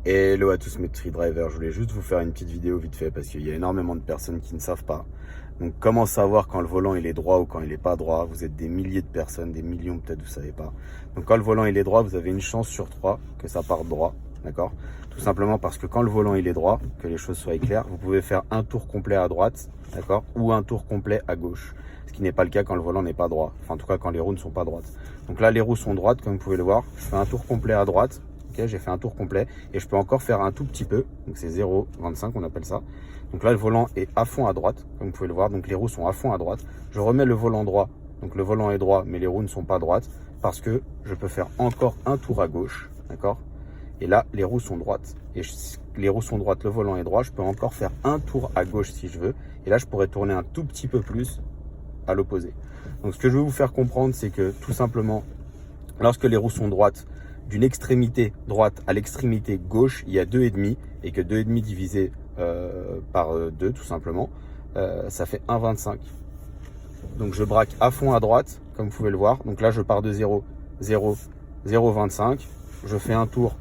Hello à tous mes Tree Drivers, je voulais juste vous faire une petite vidéo vite fait parce qu'il y a énormément de personnes qui ne savent pas. Donc comment savoir quand le volant il est droit ou quand il n'est pas droit? Vous êtes des milliers de personnes, des millions peut-être, vous savez pas. Donc quand le volant il est droit, vous avez une chance sur 3 que ça parte droit, d'accord? Tout simplement parce que quand le volant il est droit, que les choses soient claires, vous pouvez faire un tour complet à droite, d'accord? Ou un tour complet à gauche. Ce qui n'est pas le cas quand le volant n'est pas droit. Enfin en tout cas quand les roues ne sont pas droites. Donc là les roues sont droites comme vous pouvez le voir. Je fais un tour complet à droite. Okay, j'ai fait un tour complet et je peux encore faire un tout petit peu, donc c'est 0,25 on appelle ça. Donc là le volant est à fond à droite, comme vous pouvez le voir, donc les roues sont à fond à droite. Je remets le volant droit, donc le volant est droit mais les roues ne sont pas droites parce que je peux faire encore un tour à gauche, d'accord? Et là les roues sont droites et les roues sont droites, le volant est droit, je peux encore faire un tour à gauche si je veux et là je pourrais tourner un tout petit peu plus à l'opposé. Donc ce que je veux vous faire comprendre, c'est que tout simplement lorsque les roues sont droites, d'une extrémité droite à l'extrémité gauche, il y a 2,5 et que 2,5 divisé par 2 tout simplement, ça fait 1,25. Donc je braque à fond à droite, comme vous pouvez le voir. Donc là je pars de 0, 0, 0,25. Je fais un tour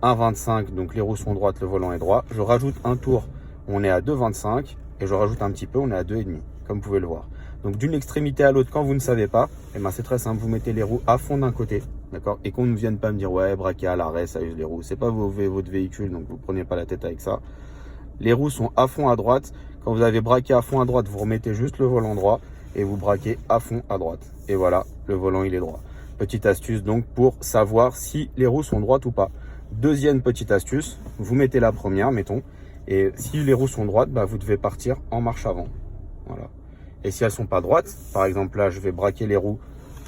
1,25, donc les roues sont droites, le volant est droit. Je rajoute un tour, on est à 2,25 et je rajoute un petit peu, on est à 2,5, comme vous pouvez le voir. Donc d'une extrémité à l'autre, quand vous ne savez pas, eh ben c'est très simple, vous mettez les roues à fond d'un côté, d'accord? Et qu'on ne vienne pas me dire ouais, braquer à l'arrêt, ça use les roues. C'est pas votre véhicule, donc vous prenez pas la tête avec ça. Les roues sont à fond à droite. Quand vous avez braqué à fond à droite, vous remettez juste le volant droit et vous braquez à fond à droite. Et voilà, le volant il est droit. Petite astuce donc pour savoir si les roues sont droites ou pas. Deuxième petite astuce, vous mettez la première, mettons, et si les roues sont droites, bah, vous devez partir en marche avant. Voilà. Et si elles sont pas droites, par exemple là, je vais braquer les roues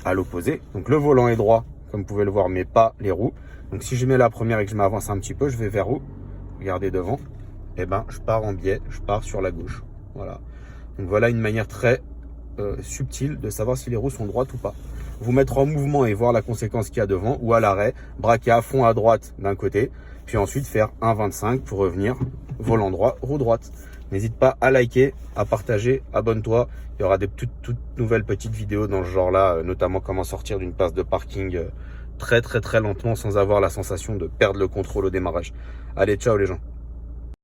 à l'opposé. Donc le volant est droit, comme vous pouvez le voir, mais pas les roues. Donc si je mets la première et que je m'avance un petit peu, je vais vers où? Regardez devant. Et ben, je pars en biais, je pars sur la gauche. Voilà. Donc voilà une manière très subtile de savoir si les roues sont droites ou pas. Vous mettre en mouvement et voir la conséquence qu'il y a devant, ou à l'arrêt, braquer à fond à droite d'un côté, puis ensuite faire 1,25 pour revenir volant droit, roue droite. N'hésite pas à liker, à partager, abonne-toi. Il y aura des toutes nouvelles petites vidéos dans ce genre-là, notamment comment sortir d'une passe de parking très lentement sans avoir la sensation de perdre le contrôle au démarrage. Allez, ciao les gens.